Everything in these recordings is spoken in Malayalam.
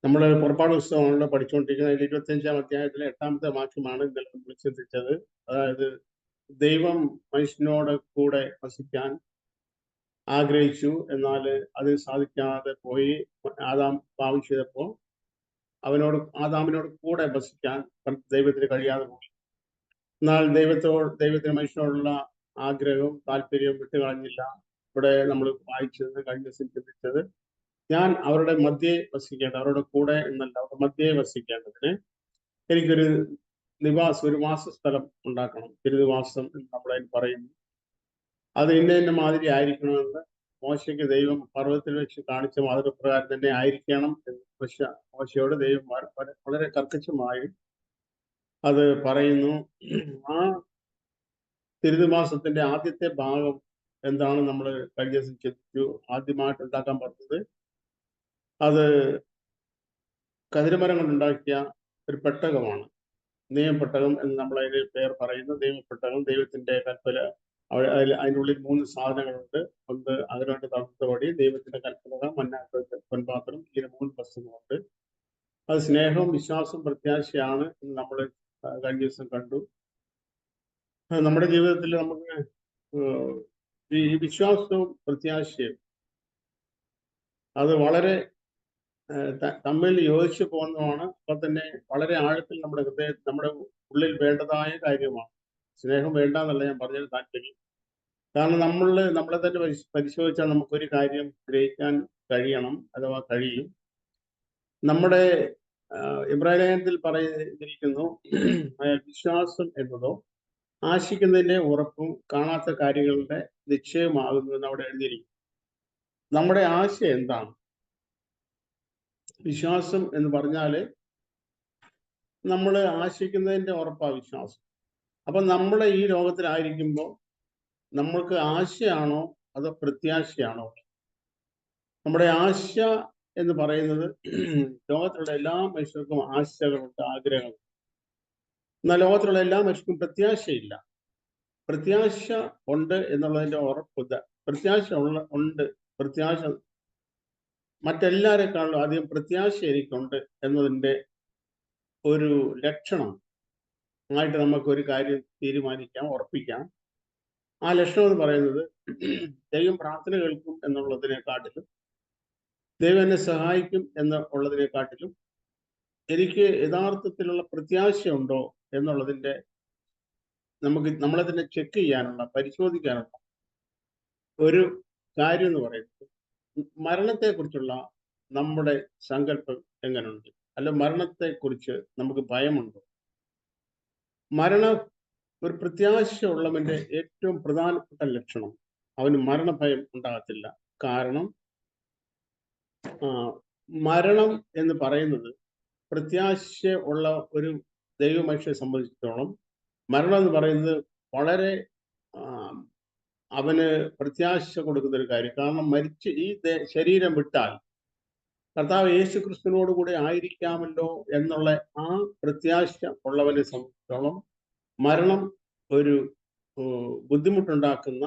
നമ്മൾ പുറപ്പാട് പുസ്തകമാണല്ലോ പഠിച്ചുകൊണ്ടിരിക്കുന്നത്. 25-ാം അധ്യായത്തിലെ 8-ാമത്തെ വാക്യമാണ് ഇന്നലെ നമ്മൾ ചിന്തിച്ചത്. അതായത് ദൈവം മനുഷ്യനോട് കൂടെ വസിക്കാൻ ആഗ്രഹിച്ചു, എന്നാൽ അത് സാധിക്കാതെ പോയി. ആദാം പാപം ചെയ്തപ്പോൾ ആദാമിനോട് കൂടെ വസിക്കാൻ ദൈവത്തിന് കഴിയാതെ പോയി. എന്നാൽ ദൈവത്തിന് മനുഷ്യനോടുള്ള ആഗ്രഹവും താല്പര്യവും വിട്ടുകളഞ്ഞില്ല. ഇവിടെ നമ്മൾ വായിച്ചത്, കഴിഞ്ഞ ദിവസം ചിന്തിച്ചത്, ഞാൻ അവരുടെ മധ്യേ വസിക്കേണ്ട, അവരുടെ കൂടെ എന്നല്ല, അവരുടെ മധ്യേ വസിക്കേണ്ടതിന് എനിക്കൊരു ഒരു വാസസ്ഥലം ഉണ്ടാക്കണം. തിരുനിവാസം എന്ന് നമ്മളതിന് പറയുന്നു. അത് ഇന്ന മാതിരി ആയിരിക്കണമെന്ന് മോശയ്ക്ക് ദൈവം പർവ്വതത്തിൽ വെച്ച് കാണിച്ച മാതൃപ്രകാരം തന്നെ ആയിരിക്കണം എന്ന് മോശയോട് ദൈവം വളരെ കർക്കശമായി അത് പറയുന്നു. ആ തിരുനിവാസത്തിന്റെ ആദ്യത്തെ ഭാഗം എന്താണ് നമ്മൾ കഴിഞ്ഞ ദിവസം ചിന്തിച്ചു. ആദ്യമായിട്ട് ഉണ്ടാക്കാൻ പറഞ്ഞത് അത് കതിരമരം കൊണ്ടുണ്ടാക്കിയ ഒരു പെട്ടകമാണ്. നിയമപ്പെട്ടകം എന്ന് നമ്മളതിന് പേർ പറയുന്നു. നിയമപ്പെട്ടകം, ദൈവത്തിന്റെ കൽപ്പന. അതിനുള്ളിൽ 3 സാധനങ്ങളുണ്ട്. ഒന്ന് അതിനോട് തണുത്തപടി, ദൈവത്തിന്റെ കൽപ്പന, മന്നാത്ത പൊൻപാത്രം, ഇങ്ങനെ 3 വസ്തുക്കളുണ്ട്. അത് സ്നേഹവും വിശ്വാസവും പ്രത്യാശയാണ് എന്ന് നമ്മൾ കഴിഞ്ഞ ദിവസം കണ്ടു. നമ്മുടെ ജീവിതത്തിൽ നമുക്ക് ഈ വിശ്വാസവും പ്രത്യാശയും അത് വളരെ തമ്മിൽ യോജിച്ചു പോകുന്നതാണ്. അപ്പോൾ തന്നെ വളരെ ആഴത്തിൽ നമ്മുടെ ഉള്ളിൽ വേണ്ടതായ കാര്യമാണ്. സ്നേഹം വേണ്ട എന്നല്ല ഞാൻ പറഞ്ഞൊരു താല്പര്യം. കാരണം നമ്മളെ തന്നെ പരിശോധിച്ചാൽ നമുക്കൊരു കാര്യം ഗ്രഹിക്കാൻ കഴിയണം, അഥവാ കഴിയും. നമ്മുടെ ഇബ്രാഹിം പറഞ്ഞിരിക്കുന്നു, വിശ്വാസം എന്നതോ ആശിക്കുന്നതിന്റെ ഉറപ്പും കാണാത്ത കാര്യങ്ങളുടെ നിശ്ചയമാകുന്നു എന്ന് അവിടെ എഴുതിയിരിക്കും. നമ്മുടെ ആശയം എന്താണ്? വിശ്വാസം എന്ന് പറഞ്ഞാല് നമ്മൾ ആശിക്കുന്നതിന്റെ ഉറപ്പാ വിശ്വാസം. അപ്പൊ നമ്മൾ ഈ ലോകത്തിലായിരിക്കുമ്പോൾ നമ്മൾക്ക് ആശയാണോ അതോ പ്രത്യാശയാണോ? നമ്മുടെ ആശ എന്ന് പറയുന്നത്, ലോകത്തിലുള്ള എല്ലാ മനുഷ്യർക്കും ആശകളുണ്ട്, ആഗ്രഹങ്ങളുണ്ട്. എന്നാൽ ലോകത്തിലുള്ള എല്ലാ മനുഷ്യർക്കും പ്രത്യാശയില്ല. പ്രത്യാശ ഉണ്ട് എന്നുള്ളതിന്റെ ഉറപ്പ്, പ്രത്യാശ ഉണ്ട്, പ്രത്യാശ മറ്റെല്ലാവരെക്കാളും അധികം പ്രത്യാശ എനിക്കുണ്ട് എന്നതിൻ്റെ ഒരു ലക്ഷണം ആയിട്ട് നമുക്കൊരു കാര്യം തീരുമാനിക്കാം, ഉറപ്പിക്കാം. ആ ലക്ഷണം എന്ന് പറയുന്നത്, ദൈവം പ്രാർത്ഥന കേൾക്കും എന്നുള്ളതിനെക്കാട്ടിലും ദൈവം എന്നെ സഹായിക്കും എന്നുള്ളതിനെക്കാട്ടിലും എനിക്ക് യഥാർത്ഥത്തിലുള്ള പ്രത്യാശയുണ്ടോ എന്നുള്ളതിൻ്റെ നമ്മളെ തന്നെ ചെക്ക് ചെയ്യാനുള്ള, പരിശോധിക്കാനുള്ള ഒരു കാര്യം എന്ന് പറയുന്നത്, മരണത്തെക്കുറിച്ചുള്ള നമ്മുടെ സങ്കല്പം എങ്ങനെയുണ്ട്? അല്ല, മരണത്തെക്കുറിച്ച് നമുക്ക് ഭയമുണ്ടോ? മരണം ഒരു പ്രത്യാശ ഉള്ളവന്റെ ഏറ്റവും പ്രധാനപ്പെട്ട ലക്ഷണം, അവന് മരണഭയം ഉണ്ടാകത്തില്ല. കാരണം മരണം എന്ന് പറയുന്നത് പ്രത്യാശ ഉള്ള ഒരു ദൈവമനുഷ്യനെ സംബന്ധിച്ചിടത്തോളം മരണം എന്ന് പറയുന്നത് വളരെ അവന് പ്രത്യാശ കൊടുക്കുന്ന ഒരു കാര്യം. കാരണം മരിച്ച് ഈ ശരീരം വിട്ടാൽ കർത്താവ് യേശു ക്രിസ്തുവിനോട് കൂടെ ആയിരിക്കാമല്ലോ എന്നുള്ള ആ പ്രത്യാശ ഉള്ളവനെ സംബന്ധിച്ചിടത്തോളം മരണം ഒരു ബുദ്ധിമുട്ടുണ്ടാക്കുന്ന,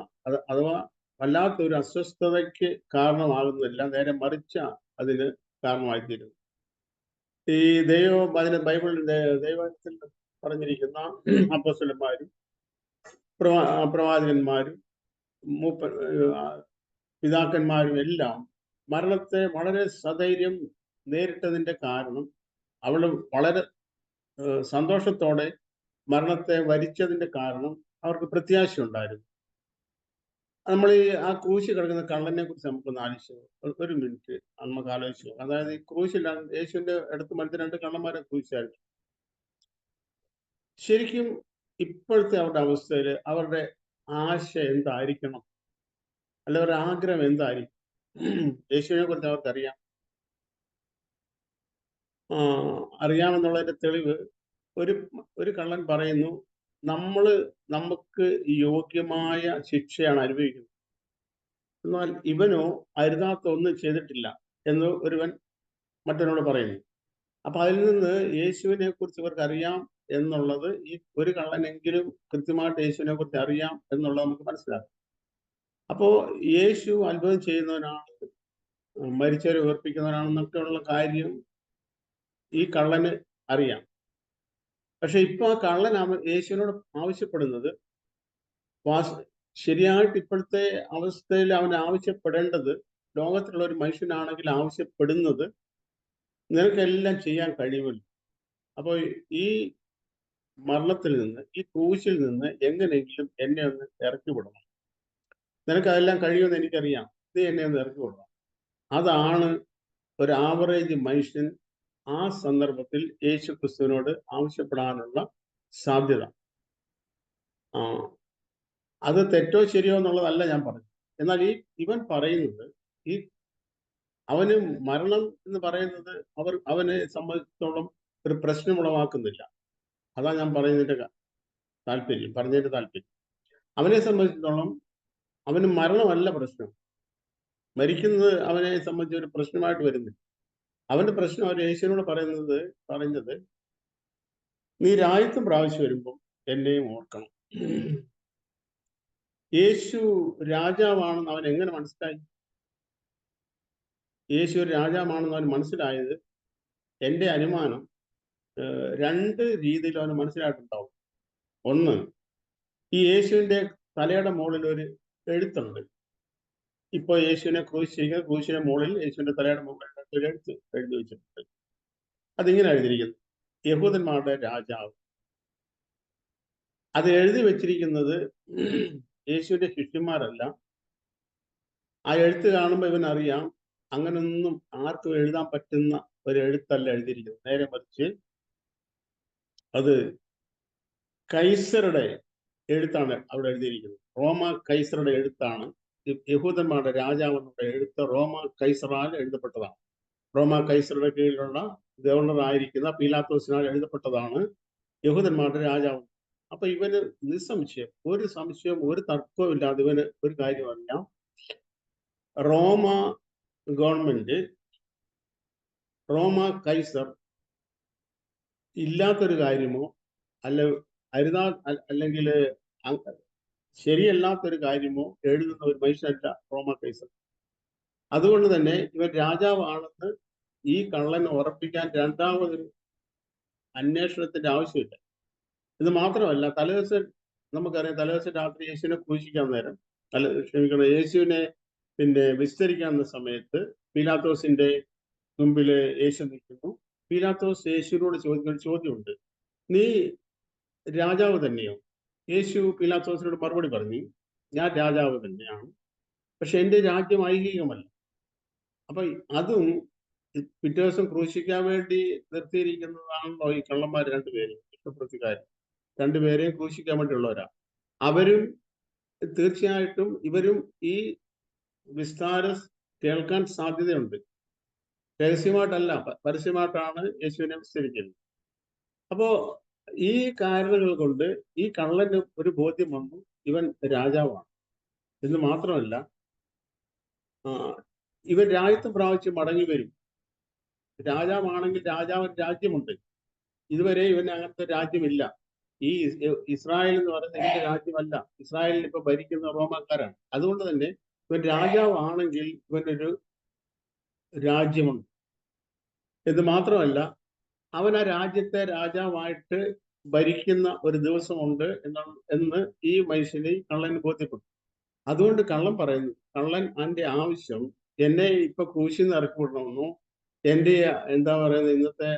അഥവാ വല്ലാത്തൊരു അസ്വസ്ഥതയ്ക്ക് കാരണമാകുന്നില്ല, നേരെ മറിച്ച അതിന് കാരണമായിത്തീരുന്നു. ഈ ദൈവത്തിൽ പറഞ്ഞിരിക്കുന്ന അപ്പോസ്തലന്മാരും പ്രവാചകന്മാരും പിതാക്കന്മാരും എല്ലാം മരണത്തെ വളരെ സധൈര്യം നേരിട്ടതിന്റെ കാരണം, അവള് വളരെ സന്തോഷത്തോടെ മരണത്തെ വരിച്ചതിന്റെ കാരണം അവർക്ക് പ്രത്യാശ ഉണ്ടായിരുന്നു. നമ്മൾ ഈ ആ ക്രൂശിൽ കിടക്കുന്ന കള്ളനെ കുറിച്ച് നമുക്കൊന്ന് ആലോചിച്ചു, ഒരു മിനിറ്റ് നമുക്ക് ആലോചിച്ചു. അതായത് ഈ ക്രൂശിലാണ് യേശുവിന്റെ അടുത്ത് മറ്റു 2 കള്ളന്മാരെ ക്രൂശിച്ചായിരുന്നു. ശരിക്കും ഇപ്പോഴത്തെ അവരുടെ അവസ്ഥയിൽ അവരുടെ ആശ എന്തായിരിക്കണം, അല്ല അവരുടെ ആഗ്രഹം എന്തായിരിക്കും? യേശുവിനെ കുറിച്ച് അവർക്കറിയാം. അറിയാമെന്നുള്ളതിന്റെ തെളിവ് ഒരു കള്ളൻ പറയുന്നു, നമുക്ക് യോഗ്യമായ ശിക്ഷയാണ് അനുഭവിക്കുന്നത്, എന്നാൽ ഇവനോ അരുതാത്ത ഒന്നും ചെയ്തിട്ടില്ല എന്ന് ഒരുവൻ മറ്റൊരാളോട് പറയുന്നു. അപ്പൊ അതിൽ നിന്ന് യേശുവിനെ കുറിച്ച് ഇവർക്ക് അറിയാം എന്നുള്ളത്, ഈ ഒരു കള്ളനെങ്കിലും കൃത്യമായിട്ട് യേശുവിനെ കുറിച്ച് അറിയാം എന്നുള്ളത് നമുക്ക് മനസ്സിലാക്കാം. അപ്പോ യേശു അത്ഭുതം ചെയ്യുന്നവനാണ്, മരിച്ചവരെ ഉയർപ്പിക്കുന്നവനാണെന്നൊക്കെയുള്ള കാര്യം ഈ കള്ളന് അറിയാം. പക്ഷെ ഇപ്പൊ ആ കള്ളൻ യേശുവിനോട് ആവശ്യപ്പെടുന്നത് ശരിയായിട്ട് ഇപ്പോഴത്തെ അവസ്ഥയിൽ അവൻ ആവശ്യപ്പെടേണ്ടത്, ലോകത്തിലുള്ള ഒരു മനുഷ്യനാണെങ്കിൽ ആവശ്യപ്പെടുന്നത്, നിനക്കെല്ലാം ചെയ്യാൻ കഴിയുമല്ലോ. അപ്പോൾ ഈ മരണത്തിൽ നിന്ന്, ഈ ക്രൂശിൽ നിന്ന് എങ്ങനെയെങ്കിലും എന്നെ ഒന്ന് ഇറക്കി വിടണം. നിനക്കതെല്ലാം കഴിയുമെന്ന് എനിക്കറിയാം, നീ എന്നെ ഒന്ന് ഇറക്കി വിടണം. അതാണ് ഒരു ആവറേജ് മനുഷ്യൻ ആ സന്ദർഭത്തിൽ യേശു ക്രിസ്തുവിനോട് ആവശ്യപ്പെടാനുള്ള സാധ്യത. അത് തെറ്റോ ശരിയോ എന്നുള്ളതല്ല ഞാൻ പറഞ്ഞു. എന്നാൽ ഇവൻ പറയുന്നത്, ഈ അവന് മരണം എന്ന് പറയുന്നത് അവനെ സംബന്ധിച്ചിടത്തോളം ഒരു പ്രശ്നമുളവാക്കുന്നില്ല. അതാ ഞാൻ പറഞ്ഞതിന്റെ താല്പര്യം. അവനെ സംബന്ധിച്ചിടത്തോളം അവന് മരണമല്ല പ്രശ്നം. മരിക്കുന്നത് അവനെ സംബന്ധിച്ച് ഒരു പ്രശ്നമായിട്ട് വരുന്നില്ല. അവന്റെ പ്രശ്നം അവർ യേശുവിനോട് പറഞ്ഞത് നീ രാജ്യത്വം പ്രാവശ്യം വരുമ്പോൾ എന്നെയും ഓർക്കണം. യേശു രാജാവാണെന്ന് അവൻ എങ്ങനെ മനസ്സിലായി? യേശു ഒരു രാജാവാണെന്ന് അവൻ മനസ്സിലായത്, എൻ്റെ അനുമാനം, രണ്ട് രീതിയിൽ അവന് മനസ്സിലായിട്ടുണ്ടാവും. ഒന്ന്, ഈ യേശുവിന്റെ തലയുടെ മുകളിൽ ഒരു എഴുത്തുണ്ട്. ഇപ്പൊ യേശുവിനെ ക്രൂശിന്റെ മുകളിൽ, യേശുവിന്റെ തലയുടെ മുകളിൽ ഒരു എഴുതി വെച്ചിട്ടുണ്ട്. അതിങ്ങനെ എഴുതിയിരിക്കുന്നു, യഹൂദന്മാരുടെ രാജാവ്. അത് എഴുതി വെച്ചിരിക്കുന്നത് യേശുവിന്റെ ശിഷ്യന്മാരല്ല. ആ എഴുത്ത് കാണുമ്പോൾ ഇവനറിയാം അങ്ങനൊന്നും ആർക്കും എഴുതാൻ പറ്റുന്ന ഒരു എഴുത്തല്ല എഴുതിയിരിക്കുന്നത്. നേരെ മറിച്ച് അത് കൈസറുടെ എഴുത്താണ് അവിടെ എഴുതിയിരിക്കുന്നത്. റോമ കൈസറുടെ എഴുത്താണ്. യഹൂദന്മാരുടെ രാജാവെന്നുള്ള എഴുത്ത് റോമ കൈസറാൽ എഴുതപ്പെട്ടതാണ്. റോമ കൈസറുടെ കീഴിലുള്ള ഗവർണർ ആയിരിക്കുന്ന പീലാത്തോസിനാൽ എഴുതപ്പെട്ടതാണ് യഹൂദന്മാരുടെ രാജാവ്. അപ്പൊ ഇവന് നിസ്സംശയം, ഒരു തർക്കവും ഇല്ലാതെ ഇവന് ഒരു കാര്യം അറിയാം, റോമ ഗവൺമെന്റ്, റോമ കൈസർ ഇല്ലാത്തൊരു കാര്യമോ അല്ലെങ്കിൽ ശരിയല്ലാത്തൊരു കാര്യമോ എഴുതുന്ന ഒരു മനുഷ്യനല്ല റോമ കൈസർ. അതുകൊണ്ട് തന്നെ ഇവൻ രാജാവാണെന്ന് ഈ കള്ളനെ ഉറപ്പിക്കാൻ രണ്ടാമതൊരു അന്വേഷണത്തിന്റെ ആവശ്യമില്ല. ഇത് മാത്രമല്ല, തലേദിവസം നമുക്കറിയാം, തലേദിവസം രാത്രി യേശുവിനെ ക്രൂശിക്കാൻ നേരം, യേശുവിനെ വിസ്തരിക്കാവുന്ന സമയത്ത് പീലാത്തോസിന്റെ മുമ്പിൽ യേശു നിൽക്കുന്നു. പീലാത്തോസ് യേശുവിനോട് ചോദിക്കുന്ന ചോദ്യമുണ്ട്, നീ രാജാവ് തന്നെയോ? യേശു പീലാത്തോസിനോട് മറുപടി പറഞ്ഞു, ഞാൻ രാജാവ് തന്നെയാണ്, പക്ഷെ എൻ്റെ രാജ്യം ഐഹികമല്ല. അപ്പൊ അതും പിറ്റേ ദിവസം ക്രൂശിക്കാൻ വേണ്ടി നിർത്തിയിരിക്കുന്നതാണല്ലോ ഈ കള്ളന്മാർ രണ്ടുപേരും, ഇഷ്ടപ്രതിക്കാർ രണ്ടുപേരെയും ക്രൂശിക്കാൻ വേണ്ടിയുള്ളവരാ. അവരും തീർച്ചയായിട്ടും ഇവരും ഈ വിസ്താരം കേൾക്കാൻ സാധ്യതയുണ്ട്. രഹസ്യമായിട്ടല്ല, പരസ്യമായിട്ടാണ് യേശുവിനെ വിസ്തരിക്കുന്നത്. അപ്പോ ഈ കാരണങ്ങൾ കൊണ്ട് ഈ കള്ളന് ഒരു ബോധ്യം വന്നു, ഇവൻ രാജാവാണ് എന്ന്. മാത്രമല്ല, ഇവൻ രാജ്യത്വം പ്രാപിച്ച് മടങ്ങി വരും. രാജാവാണെങ്കിൽ രാജ്യമുണ്ട്. ഇതുവരെ ഇവന് അങ്ങനത്തെ രാജ്യമില്ല. ഈ ഇസ്രായേൽ എന്ന് പറയുന്നത് ഇതിന്റെ രാജ്യമല്ല. ഇസ്രായേലിൽ ഇപ്പൊ ഭരിക്കുന്ന റോമാക്കാരാണ്. അതുകൊണ്ട് തന്നെ ഇവൻ രാജാവാണെങ്കിൽ ഇവനൊരു രാജ്യമുണ്ട്. ഇത് മാത്രമല്ല, അവൻ ആ രാജ്യത്തെ രാജാവായിട്ട് ഭരിക്കുന്ന ഒരു ദിവസമുണ്ട് എന്ന് ഈ മനുഷ്യനെ കള്ളന് ബോധ്യപ്പെട്ടു. അതുകൊണ്ട് കള്ളൻ അതിന്റെ ആവശ്യം എന്നെ ഇപ്പൊ ക്രൂശിൽ നിന്ന് ഇറക്കി വിടണമെന്നോ, എൻ്റെ ഇന്നത്തെ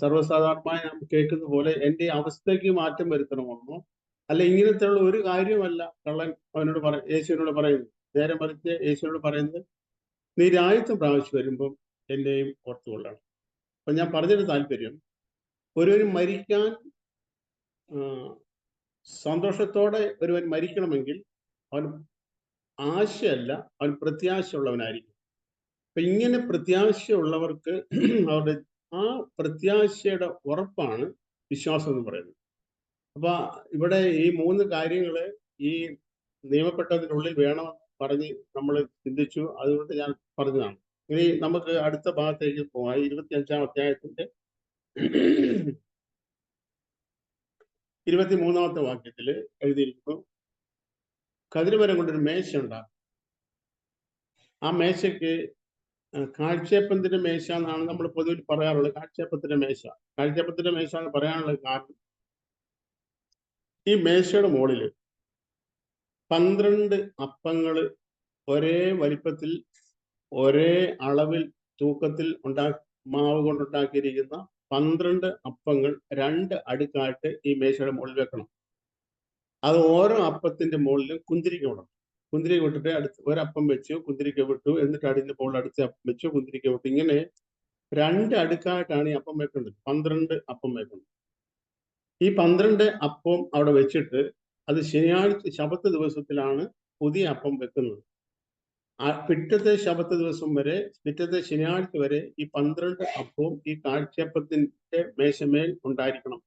സർവ്വസാധാരണമായി നാം കേൾക്കുന്ന പോലെ എൻ്റെ അവസ്ഥയ്ക്ക് മാറ്റം വരുത്തണമെന്നോ അല്ല, ഇങ്ങനത്തെയുള്ള ഒരു കാര്യമല്ല കള്ളൻ യേശുവിനോട് പറയുന്നത്. നേരെ മറിച്ച് യേശുവിനോട് പറയുന്നത്, നീ രാജ്യത്വം പ്രാവശ്യം വരുമ്പം എന്നെയും ഓർത്തുകൊള്ളണം. അപ്പൊ ഞാൻ പറഞ്ഞൊരു താല്പര്യം, ഒരുവൻ മരിക്കാൻ സന്തോഷത്തോടെ ഒരുവൻ മരിക്കണമെങ്കിൽ അവൻ ആശയല്ല, അവൻ പ്രത്യാശയുള്ളവനായിരിക്കും. അപ്പൊ ഇങ്ങനെ പ്രത്യാശയുള്ളവർക്ക് അവരുടെ ആ പ്രത്യാശയുടെ ഉറപ്പാണ് വിശ്വാസം എന്ന് പറയുന്നത്. അപ്പൊ ഇവിടെ ഈ മൂന്ന് കാര്യങ്ങള് ഈ നിയമപ്പെട്ടതിനുള്ളിൽ വേണമെന്ന് പറഞ്ഞ് നമ്മൾ ചിന്തിച്ചു. അതുകൊണ്ട് ഞാൻ പറഞ്ഞതാണ്. ഇനി നമുക്ക് അടുത്ത ഭാഗത്തേക്ക് പോകാം. 25-ാം അധ്യായത്തിന്റെ 23-ാമത്തെ വാക്യത്തിൽ എഴുതിയിരിക്കുന്നു, കതിരുമരം കൊണ്ടൊരു മേശ ഉണ്ടാകും. ആ മേശയ്ക്ക് കാഴ്ചയപ്പത്തിന്റെ മേശ എന്നാണ് നമ്മൾ പൊതുവിൽ പറയാറുള്ളത്. കാഴ്ചയപ്പത്തിന്റെ മേശ എന്ന് പറയാനുള്ള കാരണം, ഈ മേശയുടെ മുകളിൽ 12 അപ്പങ്ങൾ ഒരേ വലിപ്പത്തിൽ ഒരേ അളവിൽ തൂക്കത്തിൽ മാവ് കൊണ്ടുണ്ടാക്കിയിരിക്കുന്ന 12 അപ്പങ്ങൾ 2 അടുക്കായിട്ട് ഈ മേശയുടെ മുകളിൽ വെക്കണം. അത് ഓരോ അപ്പത്തിന്റെ മുകളിലും കുന്തിരിക്ക വിടണം. കുന്തിരിക്ക വിട്ടിട്ട് ഒരപ്പം വെച്ചു, കുന്തിരിക്ക വിട്ടു, എന്നിട്ട് അതിന്റെ മുകളിൽ അടുത്ത അപ്പം വെച്ചു, കുന്തിരിക്ക വിട്ടു. ഇങ്ങനെ 2 അടുക്കായിട്ടാണ് ഈ അപ്പം വെക്കേണ്ടത്. 12 അപ്പം വെക്കണം. ഈ 12 അപ്പം അവിടെ വെച്ചിട്ട് അത് ശനിയാഴ്ച ശബത്ത് ദിവസത്തിലാണ് പുതിയ അപ്പം വെക്കുന്നത്. പിറ്റത്തെ ശബത്ത് ദിവസം വരെ, പിറ്റത്തെ ശനിയാഴ്ച വരെ ഈ 12 അപ്പവും ഈ കാഴ്ചയപ്പത്തിന്റെ മേശമേൽ ഉണ്ടായിരിക്കണം.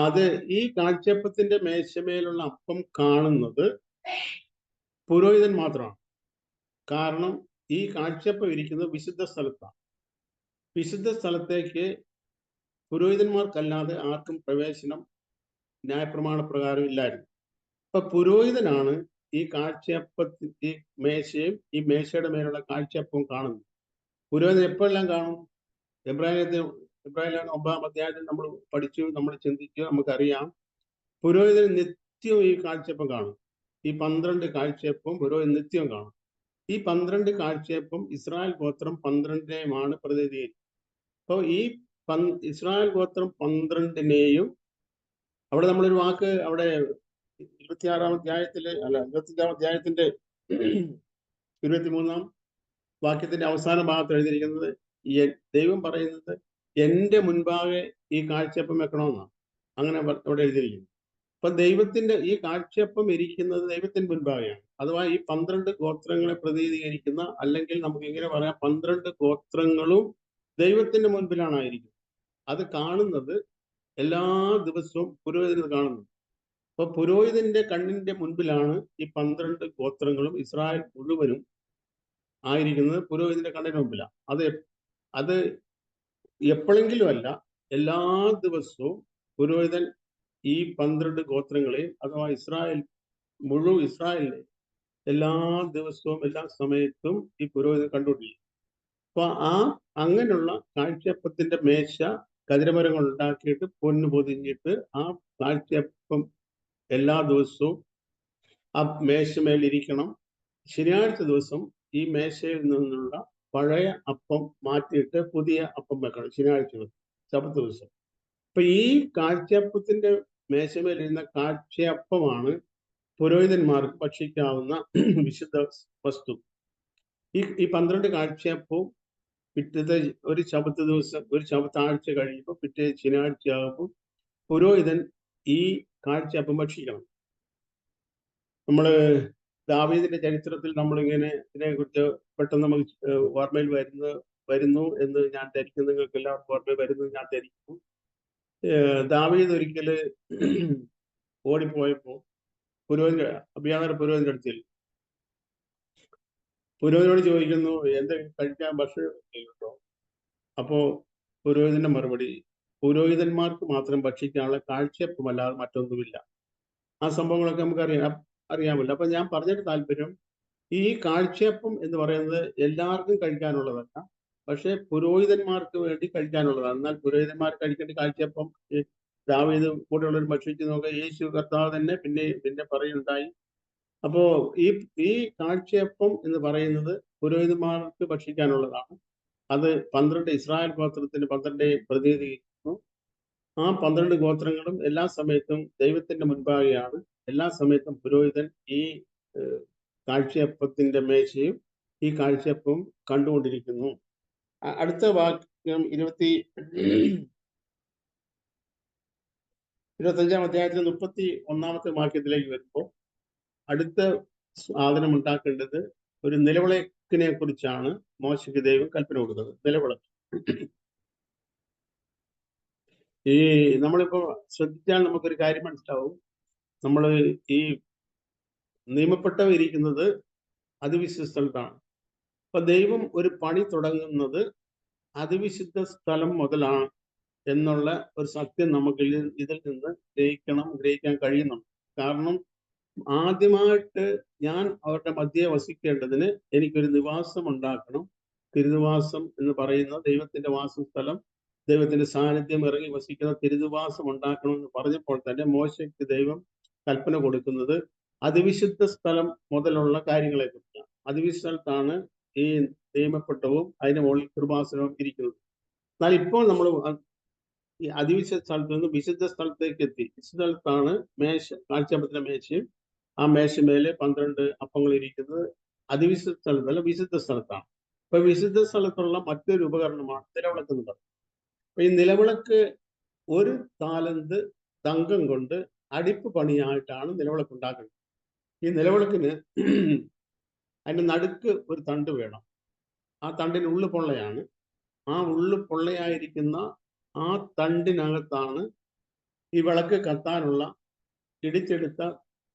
അത് ഈ കാഴ്ചയപ്പത്തിന്റെ മേശമേലുള്ള അപ്പം കാണുന്നത് പുരോഹിതൻ മാത്രമാണ്. കാരണം ഈ കാഴ്ചയപ്പം ഇരിക്കുന്നത് വിശുദ്ധ സ്ഥലത്താണ്. വിശുദ്ധ സ്ഥലത്തേക്ക് പുരോഹിതന്മാർക്കല്ലാതെ ആർക്കും പ്രവേശനം ന്യായപ്രമാണ പ്രകാരം ഇല്ലായിരുന്നു. അപ്പൊ പുരോഹിതനാണ് ഈ ഈ മേശയും ഈ മേശയുടെ മേലുള്ള കാഴ്ചയപ്പവും കാണുന്നത്. പുരോഹിതൻ എപ്പോഴെല്ലാം കാണും? എബ്രാഹിം 9-ാം അധ്യായത്തിൽ നമ്മൾ പഠിച്ചു, നമ്മൾ ചിന്തിച്ചു, നമുക്കറിയാം. പുരോഹിതൻ നിത്യവും ഈ കാഴ്ചയപ്പം കാണും. ഈ 12 കാഴ്ചയപ്പവും പുരോഹിതൻ നിത്യവും കാണും. ഈ 12 കാഴ്ചയപ്പം ഇസ്രായേൽ ഗോത്രം 12-നെയുമാണ് പ്രതിനിധീകരിക്കുന്നത്. അപ്പോൾ ഈ ഇസ്രായേൽ ഗോത്രം 12-നെയും അവിടെ നമ്മളൊരു വാക്ക് അവിടെ 26-ാം അധ്യായത്തില് 25-ാം അധ്യായത്തിന്റെ 23-ാം വാക്യത്തിന്റെ അവസാന ഭാഗത്ത് എഴുതിയിരിക്കുന്നത്, ദൈവം പറയുന്നത് എന്റെ മുൻപാകെ ഈ കാഴ്ചയപ്പം വെക്കണമെന്നാണ്. അങ്ങനെ അവിടെ എഴുതിയിരിക്കുന്നത്. അപ്പൊ ദൈവത്തിന്റെ ഈ കാഴ്ചയപ്പം ഇരിക്കുന്നത് ദൈവത്തിന് മുൻപാകെയാണ്. അഥവാ ഈ 12 ഗോത്രങ്ങളെ പ്രതിനിധീകരിക്കുന്ന, അല്ലെങ്കിൽ നമുക്ക് ഇങ്ങനെ പറയാം, 12 ഗോത്രങ്ങളും ദൈവത്തിന്റെ മുൻപിലാണ് ആയിരിക്കുന്നത്. അത് കാണുന്നത് എല്ലാ ദിവസവും പുരോഹിതന് കാണുന്നത്. അപ്പൊ പുരോഹിതന്റെ കണ്ണിന്റെ മുൻപിലാണ് ഈ 12 ഗോത്രങ്ങളും ഇസ്രായേൽ മുഴുവനും ആയിരിക്കുന്നത്. പുരോഹിതന്റെ കണ്ണിന് മുമ്പിലാണ്. അത് എപ്പോഴെങ്കിലും അല്ല, എല്ലാ ദിവസവും പുരോഹിതൻ ഈ 12 ഗോത്രങ്ങളെയും അഥവാ മുഴുവൻ ഇസ്രായേലിനെ എല്ലാ ദിവസവും എല്ലാ സമയത്തും ഈ പുരോഹിതൻ കണ്ടുകൊണ്ടിരിക്കും. അപ്പൊ അങ്ങനെയുള്ള കാഴ്ചയപ്പത്തിന്റെ മേശ കതിരമരങ്ങൾ ഉണ്ടാക്കിയിട്ട് പൊന്നു പൊതിഞ്ഞിട്ട് ആ കാഴ്ചയപ്പം എല്ലാ ദിവസവും ആ മേശമേലിരിക്കണം. ശനിയാഴ്ച ദിവസം ഈ മേശയിൽ നിന്നുള്ള പഴയ അപ്പം മാറ്റിയിട്ട് പുതിയ അപ്പം വെക്കണം. ശനിയാഴ്ച ദിവസം, ശബത്ത് ദിവസം. അപ്പൊ ഈ കാഴ്ചയപ്പത്തിന്റെ മേശമേലിരുന്ന കാഴ്ചയപ്പമാണ് പുരോഹിതന്മാർക്ക് ഭക്ഷിക്കാവുന്ന വിശുദ്ധ വസ്തു. ഈ 12 കാഴ്ചയപ്പവും പിറ്റത്തെ ഒരു ശബത്ത് ദിവസം, ഒരു ശബത്താഴ്ച കഴിയുമ്പോൾ പിറ്റേ ശനിയാഴ്ച ആകുമ്പോൾ പുരോഹിതൻ ഈ കാഴ്ചയപ്പം ഭക്ഷിക്കണം. നമ്മള് ദാവീദിന്റെ ചരിത്രത്തിൽ നമ്മളിങ്ങനെ ഇതിനെക്കുറിച്ച് പെട്ടെന്ന് നമുക്ക് ഓർമ്മയിൽ വരുന്നു എന്ന് ഞാൻ ധരിക്കുന്നു. നിങ്ങൾക്ക് എല്ലാവർക്കും ഓർമ്മയിൽ വരുന്നു ഞാൻ ധരിക്കുന്നു. ദാവീദ് ഒരിക്കല് ഓടിപ്പോയപ്പോ പുരോഹിതന്റെ അടുത്തിൽ പുരോഹിതനോട് ചോദിക്കുന്നു, എന്തെങ്കിലും കഴിക്കാൻ ഭക്ഷണം കേട്ടോ? അപ്പോ പുരോഹിതന്റെ മറുപടി, പുരോഹിതന്മാർക്ക് മാത്രം ഭക്ഷിക്കാനുള്ള കാഴ്ചയപ്പമല്ലാതെ മറ്റൊന്നുമില്ല. ആ സംഭവങ്ങളൊക്കെ നമുക്ക് അറിയാമല്ലോ. അപ്പൊ ഞാൻ പറഞ്ഞിട്ട് താല്പര്യം, ഈ കാഴ്ചയപ്പം എന്ന് പറയുന്നത് എല്ലാവർക്കും കഴിക്കാനുള്ളതല്ല, പക്ഷെ പുരോഹിതന്മാർക്ക് വേണ്ടി കഴിക്കാനുള്ളതാണ്. എന്നാൽ പുരോഹിതന്മാർ കഴിക്കേണ്ട കാഴ്ചയപ്പം ദാവീദ് കൂടെയുള്ളവർ ഭക്ഷിച്ച് നോക്കുക. യേശു കർത്താവ് തന്നെ പിന്നെ പറയുണ്ടായി. അപ്പോ ഈ കാഴ്ചയപ്പം എന്ന് പറയുന്നത് പുരോഹിതന്മാർക്ക് ഭക്ഷിക്കാനുള്ളതാണ്. അത് 12 ഇസ്രായേൽ ഗോത്രത്തിന് 12 പ്രതിനിധീകരിക്കുന്നു. ആ 12 ഗോത്രങ്ങളും എല്ലാ സമയത്തും ദൈവത്തിന്റെ മുൻപാകെയാണ്. എല്ലാ സമയത്തും പുരോഹിതൻ ഈ കാഴ്ചയപ്പത്തിന്റെ മേശയും ഈ കാഴ്ചയപ്പവും കണ്ടുകൊണ്ടിരിക്കുന്നു. അടുത്ത വാക്യം 25-ാം അധ്യായത്തിൽ 31-ാമത്തെ വാക്യത്തിലേക്ക് വരുമ്പോൾ അടുത്ത സാധനം ഉണ്ടാക്കേണ്ടത് ഒരു നിലവിളക്കിനെ കുറിച്ചാണ് മോശയ്ക്ക് ദൈവം കൽപ്പന കൊടുത്തത്. നിലവിളക്ക്. ഈ നമ്മളിപ്പോ ശ്രദ്ധിച്ചാൽ നമുക്കൊരു കാര്യം മനസ്സിലാവും. നമ്മൾ ഈ നിയമപ്പെട്ടവ ഇരിക്കുന്നത് അതിവിശുദ്ധ സ്ഥലത്താണ്. അപ്പൊ ദൈവം ഒരു പണി തുടങ്ങുന്നത് അതിവിശുദ്ധ സ്ഥലം മുതലാണ് എന്നുള്ള ഒരു സത്യം നമുക്ക് ഇതിൽ നിന്ന് ഗ്രഹിക്കാൻ കഴിയുന്നുണ്ട്. കാരണം ആദ്യമായിട്ട് ഞാൻ അവരുടെ മധ്യേ വസിക്കേണ്ടതിന് എനിക്കൊരു നിവാസം ഉണ്ടാക്കണം. തിരുനിവാസം എന്ന് പറയുന്ന ദൈവത്തിന്റെ വാസസ്ഥലം, ദൈവത്തിന്റെ സാന്നിധ്യം ഇറങ്ങി വസിക്കുന്ന തിരുനിവാസം ഉണ്ടാക്കണമെന്ന് പറഞ്ഞപ്പോൾ തന്നെ മോശയ്ക്ക് ദൈവം കൽപ്പന കൊടുക്കുന്നത് അതിവിശുദ്ധ സ്ഥലം മുതലുള്ള കാര്യങ്ങളെ കുറിച്ചാണ്. അതിവിശുദ്ധ സ്ഥലത്താണ് ഈ നിയമപ്പെട്ടവും അതിന് മുകളിൽ കൃപാസനവും ഇരിക്കുന്നത്. എന്നാൽ ഇപ്പോൾ നമ്മൾ ഈ അതിവിശുദ്ധ സ്ഥലത്ത് നിന്ന് വിശുദ്ധ സ്ഥലത്തേക്ക് എത്തി. വിശുദ്ധ സ്ഥലത്താണ് മേശ, കാഴ്ചയപ്പത്തിന്റെ മേശയും ആ മേശമേലെ 12 അപ്പങ്ങൾ ഇരിക്കുന്നത് അതിവിശുദ്ധ സ്ഥലത്തല്ല, വിശുദ്ധ സ്ഥലത്താണ്. അപ്പൊ വിശുദ്ധ സ്ഥലത്തുള്ള മറ്റൊരു ഉപകരണമാണ് നിലവിളക്ക് എന്ന് പറയുന്നത്. അപ്പൊ ഈ നിലവിളക്ക് 1 താലന്ത് തങ്കം കൊണ്ട് അടിപ്പ് പണിയായിട്ടാണ് നിലവിളക്ക് ഉണ്ടാക്കുന്നത്. ഈ നിലവിളക്കിന് അതിന്റെ നടുക്ക് ഒരു തണ്ട് വേണം. ആ തണ്ടിന് ഉള്ളു പൊള്ളയാണ്. ആ ഉള്ളു പൊള്ളയായിരിക്കുന്ന ആ തണ്ടിനകത്താണ് ഈ വിളക്ക് കത്താനുള്ള ഇടിച്ചെടുത്ത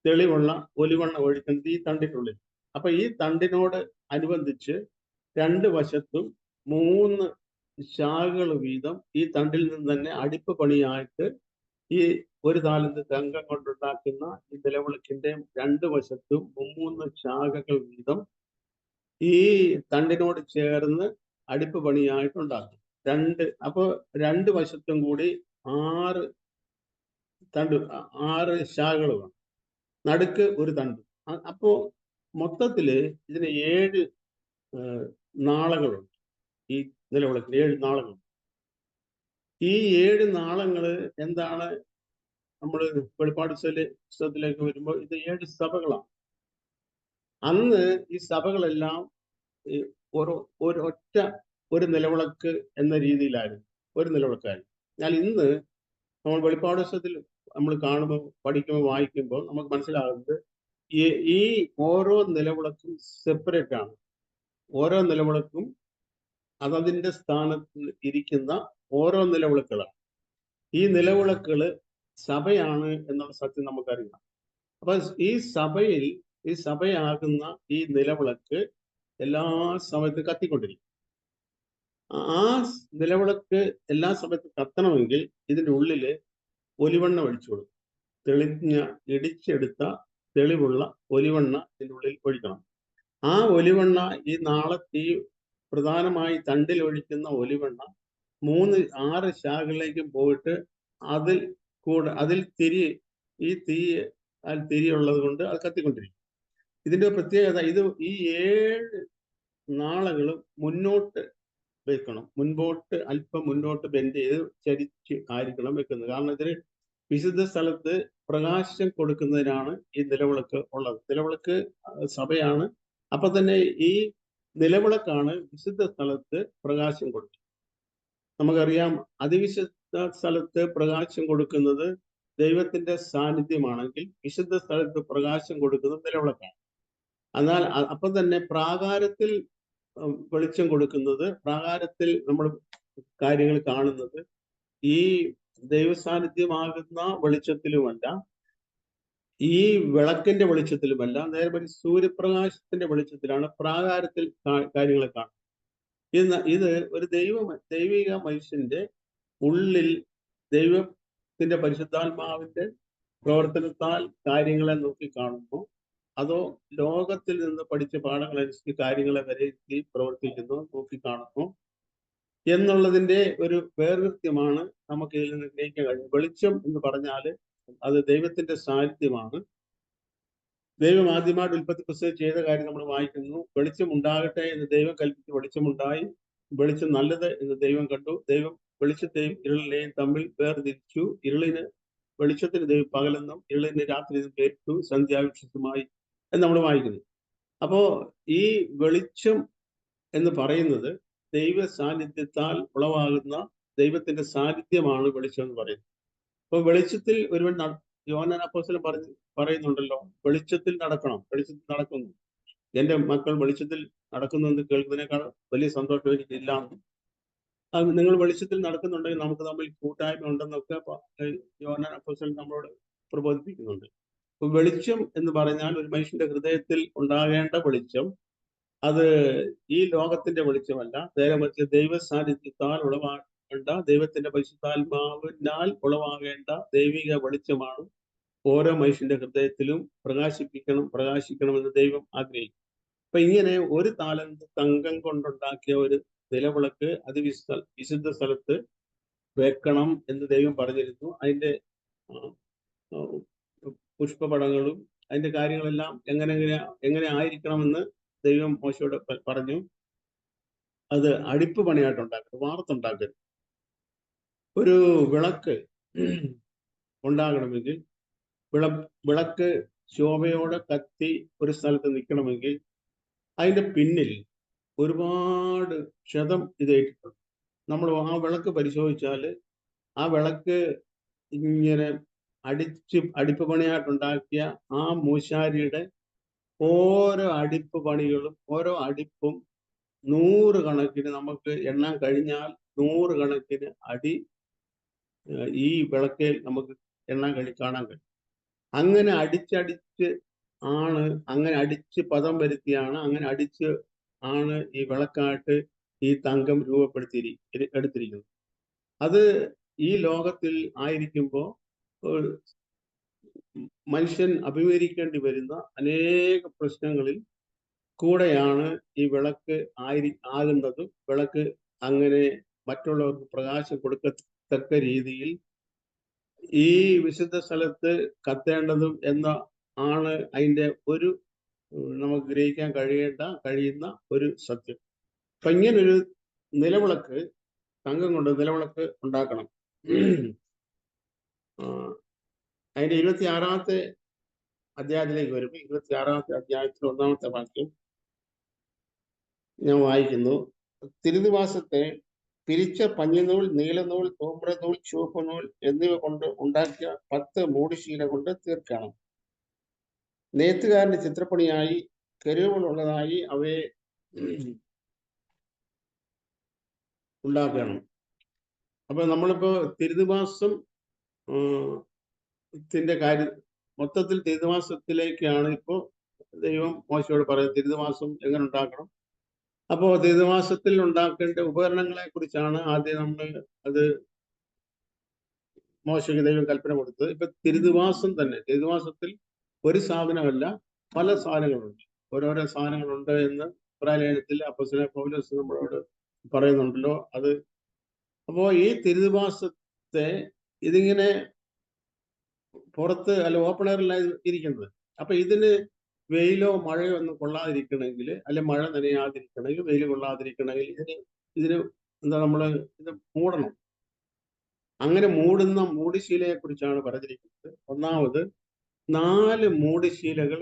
തെളിവുള്ള ഒലിവെണ്ണ ഒഴിക്കുന്നത് ഈ തണ്ടിനുള്ളിൽ. അപ്പൊ ഈ തണ്ടിനോട് അനുബന്ധിച്ച് 2 വശത്തും 3 ശാഖകൾ വീതം ഈ തണ്ടിൽ നിന്ന് തന്നെ അടിപ്പ് പണിയായിട്ട് ഈ 1 താലന്ത് തങ്കം കൊണ്ടുണ്ടാക്കുന്ന ഈ നിലവിളക്കിന്റെ 2 വശത്തും 3 ശാഖകൾ വീതം ഈ തണ്ടിനോട് ചേർന്ന് അടിപ്പ് പണിയായിട്ടുണ്ടാക്കും. അപ്പൊ 2 വശത്തും കൂടി 6 ശാഖകൾ വേണം. നടുക്ക് ഒരു തണ്ട്. അപ്പോ മൊത്തത്തില് ഇതിന് 7 നാളങ്ങളുണ്ട്. ഈ നിലവിളക്കിന് 7 നാളങ്ങളുണ്ട്. ഈ 7 നാളങ്ങള് എന്താണ്? നമ്മൾ വെളിപ്പാട് പുസ്തകത്തിലേക്ക് വരുമ്പോൾ ഇത് 7 സഭകളാണ്. അന്ന് ഈ സഭകളെല്ലാം ഒരൊറ്റ ഒരു നിലവിളക്ക് എന്ന രീതിയിലായിരുന്നു, ഒരു നിലവിളക്കായിരുന്നു. എന്നാൽ ഇന്ന് നമ്മൾ വെളിപ്പാട് പുസ്തകത്തിൽ നമ്മൾ കാണുമ്പോൾ, പഠിക്കുമ്പോൾ, വായിക്കുമ്പോൾ നമുക്ക് മനസ്സിലാകുന്നത് ഈ ഓരോ നിലവിളക്കും സെപ്പറേറ്റ് ആണ്. ഓരോ നിലവിളക്കും അതതിന്റെ സ്ഥാനത്ത് ഇരിക്കുന്ന ഓരോ നിലവിളക്കുകളാണ്. ഈ നിലവിളക്കുകള് സഭയാണ് എന്നുള്ള സത്യം നമുക്കറിയാം. അപ്പൊ ഈ സഭയാകുന്ന ഈ നിലവിളക്ക് എല്ലാ സമയത്തും കത്തിക്കൊണ്ടിരിക്കും. ആ നിലവിളക്ക് എല്ലാ സമയത്തും കത്തണമെങ്കിൽ ഇതിൻ്റെ ഉള്ളില് ഒലിവെണ്ണ ഒഴിച്ചു കൊടുക്കും. തെളിഞ്ഞ ഇടിച്ചെടുത്ത തെളിവുള്ള ഒലിവെണ്ണ ഇതിൻ്റെ ഉള്ളിൽ ഒഴിക്കണം. ആ ഒലിവെണ്ണ ഈ പ്രധാനമായി തണ്ടിൽ ഒഴിക്കുന്ന ഒലിവെണ്ണ 6 ശാഖകളിലേക്കും പോയിട്ട് അതിൽ തിരിയുള്ളത് കൊണ്ട് അത് കത്തിക്കൊണ്ടിരിക്കും. ഇതിന്റെ പ്രത്യേകത ഈ 7 നാളകളും മുന്നോട്ട് വെക്കണം. അല്പം മുന്നോട്ട് ബെൻഡ് ചെയ്ത് ചരിച്ച് ആയിരിക്കണം വെക്കുന്നത്. കാരണം ഇതിന് വിശുദ്ധ സ്ഥലത്ത് പ്രകാശം കൊടുക്കുന്നതിനാണ് ഈ നിലവിളക്ക് ഉള്ളത്. നിലവിളക്ക് സഭയാണ്. അപ്പൊ തന്നെ ഈ നിലവിളക്കാണ് വിശുദ്ധ സ്ഥലത്ത് പ്രകാശം കൊടുക്കുന്നത്. നമുക്കറിയാം, അതിവിശുദ്ധ സ്ഥലത്ത് പ്രകാശം കൊടുക്കുന്നത് ദൈവത്തിന്റെ സാന്നിധ്യമാണെങ്കിൽ വിശുദ്ധ സ്ഥലത്ത് പ്രകാശം കൊടുക്കുന്നത് നിലവിളക്കാണ്. എന്നാൽ അപ്പൊ തന്നെ പ്രാകാരത്തിൽ വെളിച്ചം കൊടുക്കുന്നത്, പ്രാകാരത്തിൽ നമ്മൾ കാര്യങ്ങൾ കാണുന്നത് ഈ ദൈവസാന്നിധ്യമാകുന്ന വെളിച്ചത്തിലുമല്ല, ഈ വിളക്കിന്റെ വെളിച്ചത്തിലുമല്ല, നേരെ സൂര്യപ്രകാശത്തിന്റെ വെളിച്ചത്തിലാണ് പ്രാകാരത്തിൽ കാര്യങ്ങളെ കാണുന്നത്. ഇത് ഒരു ദൈവിക മനുഷ്യന്റെ ഉള്ളിൽ ദൈവത്തിന്റെ പരിശുദ്ധാത്മാവിന്റെ പ്രവർത്തനത്താൽ കാര്യങ്ങളെ നോക്കി കാണുമ്പോൾ, അതോ ലോകത്തിൽ നിന്ന് പഠിച്ച പാഠങ്ങളനുസരിച്ച് കാര്യങ്ങളെ വിലയിരുത്തി പ്രവർത്തിക്കുന്നു, നോക്കിക്കാണുന്നു എന്നുള്ളതിന്റെ ഒരു വേർകൃത്യമാണ് നമുക്ക് ഇതിൽ നിന്ന് ഗ്രഹിക്കാൻ കഴിയും. വെളിച്ചം എന്ന് പറഞ്ഞാൽ അത് ദൈവത്തിന്റെ സാന്നിധ്യമാണ്. ദൈവം ആദ്യമായിട്ട് ഉൽപ്പത്തി പുസ്തകം ചെയ്ത കാര്യം നമ്മൾ വായിക്കുന്നു. വെളിച്ചം ഉണ്ടാകട്ടെ എന്ന് ദൈവം കൽപ്പിച്ച് വെളിച്ചമുണ്ടായി. വെളിച്ചം നല്ലത് എന്ന് ദൈവം കണ്ടു. ദൈവം വെളിച്ചത്തെയും ഇരുളിനെയും തമ്മിൽ വേർതിരിച്ചു. വെളിച്ചത്തിന് ദൈവം പകലെന്നും ഇരുളിന് രാത്രി എന്നും പേരിട്ടു. സന്ധ്യാവിക്ഷമായി എന്ന് നമ്മൾ വായിക്കുന്നു. അപ്പോ ഈ വെളിച്ചം എന്ന് പറയുന്നത് ദൈവ സാന്നിധ്യത്താൽ ഉളവാകുന്ന ദൈവത്തിന്റെ സാന്നിധ്യമാണ് വെളിച്ചം എന്ന് പറയുന്നത്. അപ്പൊ വെളിച്ചത്തിൽ ഒരുവൻ യോഹന്നാൻ അപ്പോസ്തലൻ പറയുന്നുണ്ടല്ലോ, വെളിച്ചത്തിൽ നടക്കണം, വെളിച്ചത്തിൽ നടക്കുന്നു. എന്റെ മക്കൾ വെളിച്ചത്തിൽ നടക്കുന്നെന്ന് കേൾക്കുന്നതിനേക്കാൾ വലിയ സന്തോഷം എനിക്കില്ല. നിങ്ങൾ വെളിച്ചത്തിൽ നടക്കുന്നുണ്ടെങ്കിൽ നമുക്ക് തമ്മിൽ കൂട്ടായ്മ ഉണ്ടെന്നൊക്കെ യോഹന്നാൻ അപ്പോസ്തലൻ നമ്മളോട് പ്രബോധിപ്പിക്കുന്നുണ്ട്. അപ്പൊ വെളിച്ചം എന്ന് പറഞ്ഞാൽ ഒരു മനുഷ്യന്റെ ഹൃദയത്തിൽ ഉണ്ടാകേണ്ട വെളിച്ചം, അത് ഈ ലോകത്തിന്റെ വെളിച്ചമല്ല, നേരെ മറിച്ച് ദൈവ സാന്നിധ്യത്താൽ ഉളവാകേണ്ട, ദൈവത്തിന്റെ പരിശുദ്ധാത്മാവിനാൽ ഉളവാകേണ്ട ദൈവിക വെളിച്ചമാണ് ഓരോ മനുഷ്യന്റെ ഹൃദയത്തിലും പ്രകാശിക്കണമെന്ന് ദൈവം ആഗ്രഹിക്കും. അപ്പൊ ഇങ്ങനെ ഒരു താലന്ത് തങ്കം കൊണ്ടുണ്ടാക്കിയ ഒരു നിലവിളക്ക് വിശുദ്ധ സ്ഥലത്ത് വെക്കണം എന്ന് ദൈവം പറഞ്ഞിരുന്നു. അതിന്റെ പുഷ്പപടങ്ങളും അതിന്റെ കാര്യങ്ങളെല്ലാം എങ്ങനെ ആയിരിക്കണമെന്ന് ദൈവം മോശയോട് പറഞ്ഞു. അത് അടിപ്പ് പണിയായിട്ട് ഉണ്ടാക്കരുത്, വാർത്തുണ്ടാക്കരുത്. ഒരു വിളക്ക് ഉണ്ടാകണമെങ്കിൽ വിളക്ക് ശോഭയോടെ കത്തി ഒരു സ്ഥലത്ത് നിൽക്കണമെങ്കിൽ അതിന്റെ പിന്നിൽ ഒരുപാട് ക്ഷതം ഇതേറ്റിട്ടുണ്ട്. നമ്മൾ ആ വിളക്ക് പരിശോധിച്ചാൽ ആ വിളക്ക് ഇങ്ങനെ അടിപ്പ് പണിയായിട്ടുണ്ടാക്കിയ ആ മൂശാരിയുടെ ഓരോ അടിപ്പ് പണികളും ഓരോ അടിപ്പും 100 കണക്കിന്, നമുക്ക് എണ്ണാൻ കഴിഞ്ഞാൽ 100 കണക്കിന് അടി ഈ വിളക്കിൽ നമുക്ക് കാണാൻ കഴിയും. അങ്ങനെ അടിച്ച് പദം വരുത്തിയാണ്, അങ്ങനെ അടിച്ച് ആണ് ഈ വിളക്കായിട്ട് ഈ തങ്കം എടുത്തിരിക്കുന്നത്. അത് ഈ ലോകത്തിൽ ആയിരിക്കുമ്പോൾ മനുഷ്യൻ അഭിമുഖീകരിക്കേണ്ടി വരുന്ന അനേക പ്രശ്നങ്ങളിൽ കൂടെയാണ് ഈ വിളക്ക് ആകുന്നതും. വിളക്ക് അങ്ങനെ മറ്റുള്ളവർക്ക് പ്രകാശം കൊടുക്കത്തക്ക രീതിയിൽ ഈ വിശുദ്ധ സ്ഥലത്ത് കത്തേണ്ടതും ആണ് അതിന്റെ ഒരു നമുക്ക് ഗ്രഹിക്കാൻ കഴിയുന്ന ഒരു സത്യം. അപ്പൊ ഇങ്ങനൊരു നിലവിളക്ക്, തങ്കം കൊണ്ട് നിലവിളക്ക് ഉണ്ടാക്കണം. അതിന്റെ 26-ാമത്തെ അധ്യായത്തിലേക്ക് വരുമ്പോൾ 26-ാമത്തെ അധ്യായത്തിൽ 1-ാമത്തെ വാക്യം ഞാൻ വായിക്കുന്നു. തിരുനിവാസത്തെ പിരിച്ച പഞ്ഞിനൂൽ, നീലനൂൽ, തോമ്പ്രനൂൽ, ചുവപ്പുനൂൽ എന്നിവ കൊണ്ട് ഉണ്ടാക്കിയ 10 മൂടുശീല കൊണ്ട് തീർക്കണം. നെയ്ത്തുകാരന്റെ ചിത്രപ്പണിയായി കെരൂബുകളുള്ളതായി അവയെ ഉണ്ടാക്കണം. അപ്പൊ നമ്മളിപ്പോ തിരുനിവാസം കാര്യം മൊത്തത്തിൽ തിരുനിവാസത്തിലേക്കാണ് ഇപ്പോ ദൈവം മോശയോട് പറയുന്നത്. തിരുനിവാസം എങ്ങനെ ഉണ്ടാക്കണം? അപ്പോ തിരുനിവാസത്തിൽ ഉണ്ടാക്കേണ്ട ഉപകരണങ്ങളെ കുറിച്ചാണ് ആദ്യം നമ്മൾ അത് മോശയ്ക്ക് ദൈവം കൽപ്പന കൊടുത്തത്. ഇപ്പൊ തിരുനിവാസത്തിൽ ഒരു സാധനമല്ല, പല സാധനങ്ങളുണ്ട്. ഓരോരോ സാധനങ്ങളുണ്ട് എന്ന് ഇബ്രായലേഖനത്തിൽ അപ്പോസ്തലനായ പൗലോസ് നമ്മളോട് പറയുന്നുണ്ടല്ലോ. അപ്പോ ഈ തിരുനിവാസത്തെ ഇതിങ്ങനെ പുറത്ത് അല്ല ഓപ്പൺ എയറിലാണ് ഇരിക്കുന്നത്. അപ്പൊ ഇതിന് വെയിലോ മഴയോ ഒന്നും കൊള്ളാതിരിക്കണമെങ്കിൽ, അല്ലെ മഴ നനയാതിരിക്കണമെങ്കിൽ, വെയിൽ കൊള്ളാതിരിക്കണമെങ്കിൽ ഇതിന് ഇത് മൂടണം. അങ്ങനെ മൂടുന്ന മൂടുശീലയെ കുറിച്ചാണ് പറഞ്ഞിരിക്കുന്നത്. ഒന്നാമത് 4 മൂടുശീലകൾ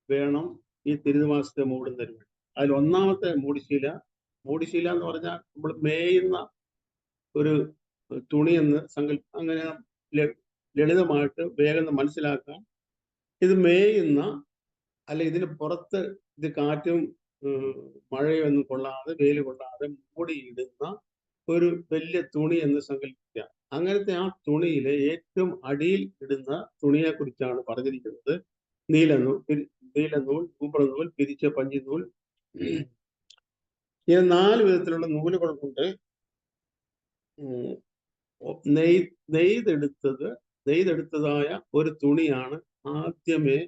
വേണം ഈ തിരുനിവാസത്തെ മൂടുന്നതിന് വേണ്ടി. അതിൽ ഒന്നാമത്തെ മൂടുശീല എന്ന് പറഞ്ഞാൽ നമ്മൾ മേയുന്ന ഒരു തുണി എന്ന് അങ്ങനെ ലളിതമായിട്ട് വേഗം മനസ്സിലാക്കാൻ, ഇത് മേയുന്ന, അല്ലെ ഇതിന് പുറത്ത് ഇത് കാറ്റും മഴയൊന്നും കൊള്ളാതെ വെയിൽ കൊള്ളാതെ മൂടിയിടുന്ന ഒരു വലിയ തുണി എന്ന് സങ്കല്പിക്കുക. അങ്ങനത്തെ ആ തുണിയിലെ ഏറ്റവും അടിയിൽ ഇടുന്ന തുണിയെ കുറിച്ചാണ് പറഞ്ഞിരിക്കുന്നത്. നീലനൂൽ, കൂമ്പളനൂൽ, പിരിച്ച പഞ്ഞിനൂൽ, ഇങ്ങനെ 4 വിധത്തിലുള്ള നൂലുകൾ കൊണ്ട് നെയ്തെടുത്തതായ ഒരു തുണിയാണ് ആദ്യമേ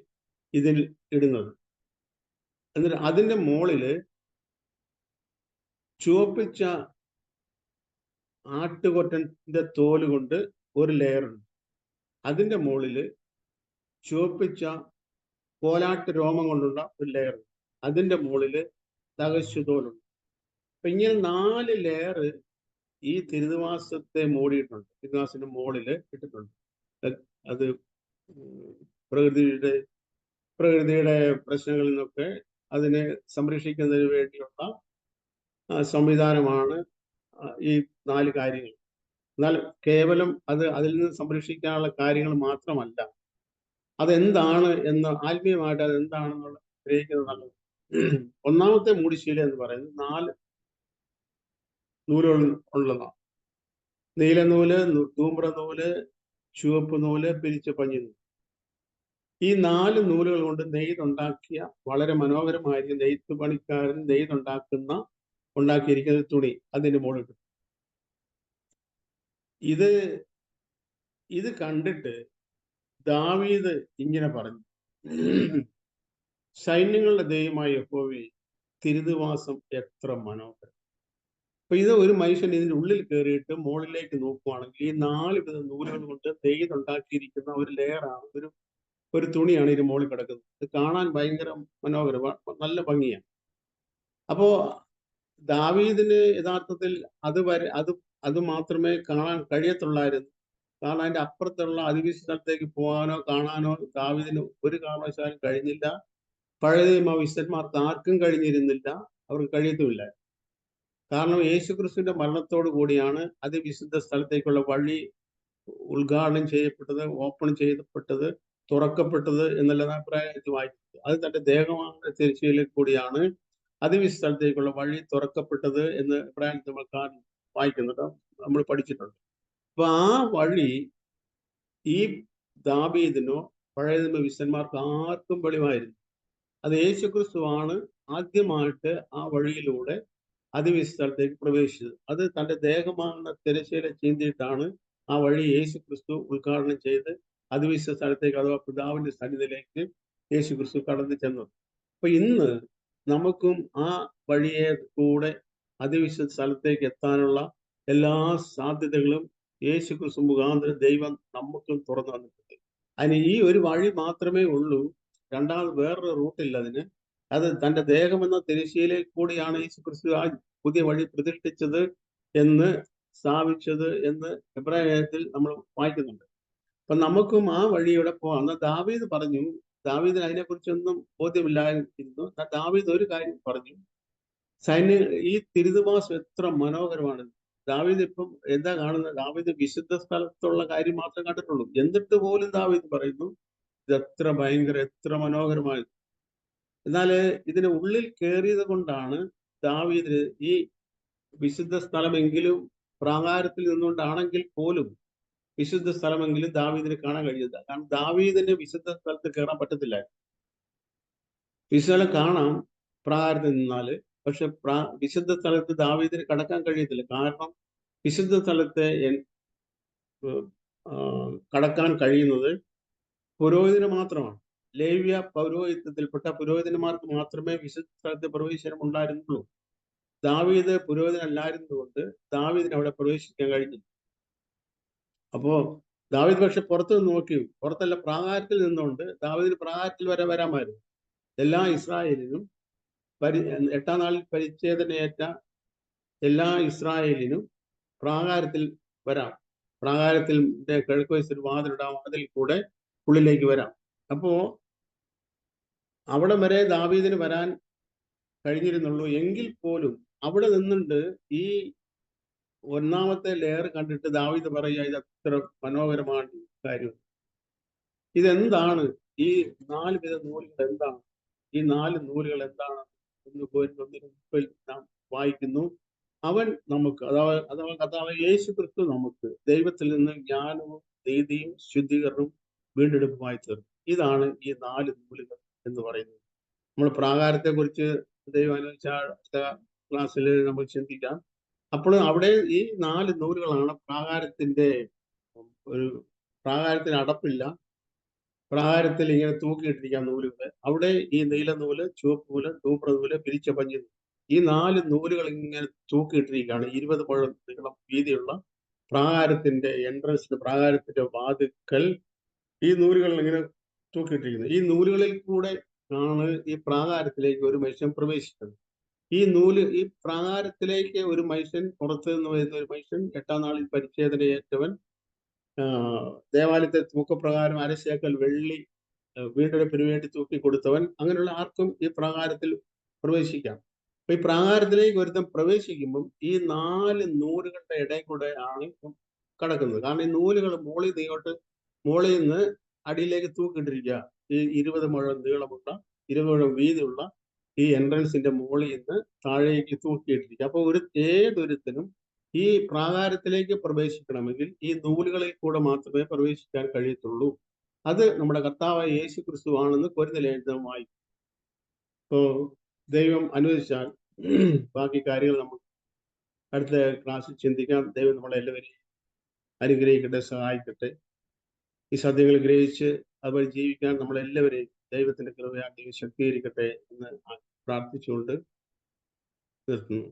ഇതിൽ ഇടുന്നത്. എന്നിട്ട് അതിന്റെ മുകളില് ചുവപ്പിച്ച ആട്ടുകൊറ്റന്റെ തോല് കൊണ്ട് ഒരു ലെയർ ഉണ്ട്. അതിന്റെ മുകളില് ചുവപ്പിച്ച കോലാട്ട് രോമം കൊണ്ടുള്ള ഒരു ലെയർ ഉണ്ട്. അതിന്റെ മുകളില് തകശുതോലുണ്ട്. അപ്പൊ ഇങ്ങനെ 4 ലെയർ ഈ തിരുനിവാസത്തെ മൂടിയിട്ടുണ്ട്. തിരുനിവാസത്തിന്റെ മുകളില് ഇട്ടിട്ടുണ്ട്. അത് പ്രകൃതിയുടെ പ്രശ്നങ്ങളിൽ നിന്നൊക്കെ അതിനെ സംരക്ഷിക്കുന്നതിന് വേണ്ടിയുള്ള സംവിധാനമാണ് ഈ 4 കാര്യങ്ങൾ. എന്നാൽ കേവലം അതിൽ നിന്ന് സംരക്ഷിക്കാനുള്ള കാര്യങ്ങൾ മാത്രമല്ല, അതെന്താണ് എന്ന് ആത്മീയമായിട്ട് അതെന്താണെന്നുള്ള ഗ്രഹിക്കുന്നത് നല്ലത്. ഒന്നാമത്തെ മൂടുശീല എന്ന് പറയുന്നത് 4 നൂലുകൾ ഉള്ളതാണ്. നീലനൂല്, ധൂമ്രനൂല്, ചുവപ്പ് നൂല്, പിരിച്ച പഞ്ഞിനൂല്. ഈ 4 നൂലുകൾ കൊണ്ട് നെയ്തുണ്ടാക്കിയ വളരെ മനോഹരമായിരിക്കും നെയ്ത്ത് പണിക്കാരൻ ഉണ്ടാക്കിയിരിക്കുന്ന തുണി അതിന്റെ മുകളിൽ. ഇത് കണ്ടിട്ട് ദാവീദ് ഇങ്ങനെ പറഞ്ഞു, സൈന്യങ്ങളുടെ ദൈവമായ യഹോവേ, തിരുനിവാസം എത്ര മനോഹരം. അപ്പൊ ഇത് ഒരു മനുഷ്യൻ ഇതിന്റെ ഉള്ളിൽ കയറിയിട്ട് മുകളിലേക്ക് നോക്കുവാണെങ്കിൽ ഈ 4 വിധ നൂലുകൾ കൊണ്ട് നെയ്തുണ്ടാക്കിയിരിക്കുന്ന ഒരു ലെയറാണ്, ഒരു തുണിയാണ് ഇതിന് മുകളിൽ കിടക്കുന്നത്. ഇത് കാണാൻ ഭയങ്കര മനോഹരം, നല്ല ഭംഗിയാണ്. അപ്പോ ദാവീദിന് യഥാർത്ഥത്തിൽ അത് മാത്രമേ കാണാൻ കഴിയത്തുള്ളായിരുന്നു. കാരണം അതിന്റെ അപ്പുറത്തുള്ള അതിവിശുദ്ധത്തേക്ക് പോകാനോ കാണാനോ ദാവീദിന് ഒരു കാരണവശാലും കഴിഞ്ഞില്ല. പഴയ നിയമ വിശുദ്ധന്മാർക്ക് ആർക്കും കഴിഞ്ഞിരുന്നില്ല, അവർക്ക് കഴിയത്തുമില്ല. കാരണം യേശുക്രിസ്തുവിന്റെ മരണത്തോടു കൂടിയാണ് അതിവിശുദ്ധ സ്ഥലത്തേക്കുള്ള വഴി ഉദ്ഘാടനം ചെയ്യപ്പെട്ടത്, ഓപ്പൺ ചെയ്യപ്പെട്ടത്, തുറക്കപ്പെട്ടത് എന്നുള്ള അഭിപ്രായത്തിൽ വായിക്കുന്നത്. അത് തന്റെ ദേഹമായ തിരശ്ശീലയിൽ കൂടിയാണ് അതിവിശുദ്ധ സ്ഥലത്തേക്കുള്ള വഴി തുറക്കപ്പെട്ടത് എന്ന് അഭിപ്രായത്തിൽ നമ്മൾ വായിക്കുന്നുണ്ട്, നമ്മൾ പഠിച്ചിട്ടുണ്ട്. അപ്പൊ ആ വഴി ഈ ദാവീദിനോ പഴയ നിയമ വിശുദ്ധന്മാർക്ക് ആർക്കും വെളിവായിരുന്നു. അത് യേശുക്രിസ്തുവാണ് ആദ്യമായിട്ട് ആ വഴിയിലൂടെ അതിവിശുദ്ധ സ്ഥലത്തേക്ക് പ്രവേശിച്ചത്. അത് തന്റെ ദേഹമാകുന്ന തിരശ്ശീല ചീന്തിയിട്ടാണ് ആ വഴി യേശുക്രിസ്തു ഉദ്ഘാടനം ചെയ്ത് അതിവിശുദ്ധ സ്ഥലത്തേക്ക്, അഥവാ പിതാവിന്റെ സന്നിധിയിലേക്ക് യേശുക്രിസ്തു കടന്നു ചെന്നത്. അപ്പൊ ഇന്ന് നമുക്കും ആ വഴിയെ കൂടെ അതിവിശുദ്ധ സ്ഥലത്തേക്ക് എത്താനുള്ള എല്ലാ സാധ്യതകളും യേശുക്രിസ്തു മുഖാന്തരം ദൈവം നമുക്കും തുറന്നു തന്നിട്ടുണ്ട്. അതിന് ഈ ഒരു വഴി മാത്രമേ ഉള്ളൂ, രണ്ടാമത് വേറൊരു റൂട്ടില്ല അതിന്. അത് തന്റെ ദേഹം എന്ന തിരശ്ശീലയിൽ കൂടിയാണ് യേശുക്രിസ്തു ആ പുതിയ വഴി പ്രതിഷ്ഠിച്ചത് എന്ന് സ്ഥാപിച്ചത് എന്ന് എബ്രായത്തിൽ നമ്മൾ വായിക്കുന്നുണ്ട്. അപ്പൊ നമുക്കും ആ വഴിയുടെ പോകാം. എന്നാൽ ദാവീദ് പറഞ്ഞു, ദാവീദിന് അതിനെക്കുറിച്ചൊന്നും ബോധ്യമില്ലായിരുന്നു. ദാവീദ് ഒരു കാര്യം പറഞ്ഞു, ഈ തിരുനിവാസം എത്ര മനോഹരമാണ്. ദാവീദ് ഇപ്പം എന്താ കാണുന്നത്? ദാവീദ് വിശുദ്ധ സ്ഥലത്തുള്ള കാര്യം മാത്രമേ കണ്ടിട്ടുള്ളൂ. എന്നിട്ട് പോലും ദാവീദ് പറയുന്നു, ഇത് എത്ര ഭയങ്കര, എത്ര മനോഹരമായി. എന്നാല് ഇതിന് ഉള്ളിൽ കയറിയത് കൊണ്ടാണ് ദാവീദിന് ഈ വിശുദ്ധ സ്ഥലമെങ്കിലും പ്രാകാരത്തിൽ നിന്നുകൊണ്ടാണെങ്കിൽ പോലും വിശുദ്ധ സ്ഥലമെങ്കിലും ദാവീദിന് കാണാൻ കഴിയില്ല. കാരണം ദാവീദിന് വിശുദ്ധ സ്ഥലത്ത് കയറാൻ പറ്റത്തില്ല. വിശുദ്ധ കാണാം പ്രാകാരത്തിൽ നിന്നാല്, പക്ഷെ വിശുദ്ധ സ്ഥലത്ത് ദാവീദിന് കടക്കാൻ കഴിയത്തില്ല. കാരണം വിശുദ്ധ സ്ഥലത്തെ കടക്കാൻ കഴിയുന്നത് പുരോഹിതന് മാത്രമാണ്. ലേവ്യ പൗരോഹിത്യത്തിൽപ്പെട്ട പുരോഹിതന്മാർക്ക് മാത്രമേ വിശുദ്ധ സ്ഥലത്ത് പ്രവേശനം ഉണ്ടായിരുന്നുള്ളൂ. ദാവീദ് പുരോഹിതനല്ലായിരുന്നതുകൊണ്ട് ദാവീദിന് അവിടെ പ്രവേശിക്കാൻ കഴിഞ്ഞില്ല. അപ്പോ ദാവീദ് പക്ഷെ പുറത്ത് നിന്ന് നോക്കി, പുറത്തല്ല പ്രാകാരത്തിൽ നിന്നുകൊണ്ട് ദാവീദിന് പ്രാകാരത്തിൽ വരെ വരാമായിരുന്നു. എല്ലാ ഇസ്രായേലിനും 8-ാം നാളിൽ പരിച്ഛേദനയേറ്റ എല്ലാ ഇസ്രായേലിനും പ്രാകാരത്തിൽ വരാം. പ്രാകാരത്തിന്റെ കിഴക്ക് വശത്തൊരു വാതിലിടാം, അതിൽ കൂടെ ഉള്ളിലേക്ക് വരാം. അപ്പോ അവിടെ വരെ ദാവീദിന് വരാൻ കഴിഞ്ഞിരുന്നുള്ളൂ. എങ്കിൽ പോലും അവിടെ നിന്നുണ്ട് ഈ ഒന്നാമത്തെ ലെയർ കണ്ടിട്ട് ദാവീദ് പറയുക, ഇത് അത്ര മനോഹരമാണ് കാര്യം. ഇതെന്താണ്? ഈ 4 വിധ നൂലുകൾ എന്താണ്? ഈ 4 നൂലുകൾ എന്താണ് എന്ന് പോയി നാം വായിക്കുന്നു. അവൻ നമുക്ക്, അഥവാ കർത്താവ് യേശു ക്രിസ്തു നമുക്ക് ദൈവത്തിൽ നിന്ന് ജ്ഞാനവും നീതിയും ശുദ്ധീകരണവും വീണ്ടെടുപ്പുമായി തീർന്നു. ഇതാണ് ഈ 4 നൂലുകൾ എന്ന് പറയുന്നത്. നമ്മൾ പ്രാകാരത്തെ കുറിച്ച് ദൈവം അനുവദിച്ച അടുത്ത ക്ലാസ്സിൽ നമ്മൾ ചിന്തിക്കാം. അപ്പോൾ അവിടെ ഈ 4 നൂലുകളാണ് പ്രാകാരത്തിന് അടപ്പില്ല, പ്രാകാരത്തിൽ ഇങ്ങനെ തൂക്കിയിട്ടിരിക്കുന്ന നൂലുകൾ. അവിടെ ഈ നീല നൂല്, ചുവപ്പ് നൂല്, ധൂമ്ര നൂല്, പിരിച്ച പഞ്ഞി, ഈ 4 നൂലുകൾ ഇങ്ങനെ തൂക്കിയിട്ടിരിക്കുകയാണ്. 20 മുഴം നീളം വീതിയുള്ള പ്രാകാരത്തിന്റെ എൻട്രൻസിന്, പ്രാകാരത്തിന്റെ വാതിക്കൽ ഈ നൂലുകൾ ഇങ്ങനെ തൂക്കിയിട്ടിരിക്കുന്നത്. ഈ നൂലുകളിൽ കൂടെ ആണ് ഈ പ്രാകാരത്തിലേക്ക് ഒരു മനുഷ്യൻ പ്രവേശിക്കുന്നത്. ഈ പ്രാകാരത്തിലേക്ക് ഒരു മനുഷ്യൻ, പുറത്തു നിന്ന് വരുന്ന ഒരു മനുഷ്യൻ, 8-ാം നാളിൽ പരിച്ഛേദനയേറ്റവൻ, ദേവാലയത്തെ തൂക്കപ്രകാരം 1/2 ശേക്കൽ വെള്ളി വീണ്ടെടുപ്പിന് വേണ്ടി തൂക്കി കൊടുത്തവൻ, അങ്ങനെയുള്ള ആർക്കും ഈ പ്രാകാരത്തിൽ പ്രവേശിക്കാം. അപ്പൊ ഈ പ്രാകാരത്തിലേക്ക് ഒരുത്തം പ്രവേശിക്കുമ്പം ഈ 4 നൂലുകളുടെ ഇടയിൽ കൂടെ ആണ് കടക്കുന്നത്. കാരണം ഈ നൂലുകൾ മുകളിൽ നിന്ന് അടിയിലേക്ക് തൂക്കിയിട്ടിരിക്കുക. ഈ 20 മുഴം നീളമുള്ള, 20 മുഴം വീതിയുള്ള ഈ എൻട്രൻസിന്റെ മുകളിൽ നിന്ന് താഴേക്ക് തൂക്കിയിട്ടിരിക്കുക. അപ്പൊ ഏതൊരുത്തനും ഈ പ്രാകാരത്തിലേക്ക് പ്രവേശിക്കണമെങ്കിൽ ഈ നൂലുകളിൽ കൂടെ മാത്രമേ പ്രവേശിക്കാൻ കഴിയത്തുള്ളൂ. അത് നമ്മുടെ കർത്താവായ യേശു ക്രിസ്തു ആണെന്ന് കൊരിന്ത്യലേഖനം വായിക്കും. ഇപ്പോ ദൈവം അനുവദിച്ചാൽ ബാക്കി കാര്യങ്ങൾ നമുക്ക് അടുത്ത ക്ലാസ്സിൽ ചിന്തിക്കാം. ദൈവം നമ്മളെല്ലാവരെയും അനുഗ്രഹിക്കട്ടെ, സഹായിക്കട്ടെ. ഈ സത്യങ്ങൾ ഗ്രഹിച്ച് അതുവഴി ജീവിക്കാൻ നമ്മളെല്ലാവരെയും ദൈവത്തിന്റെ കൃപയാൽ ദൈവം ശക്തീകരിക്കട്ടെ എന്ന് പ്രാർത്ഥിച്ചുകൊണ്ട് നിർത്തുന്നു.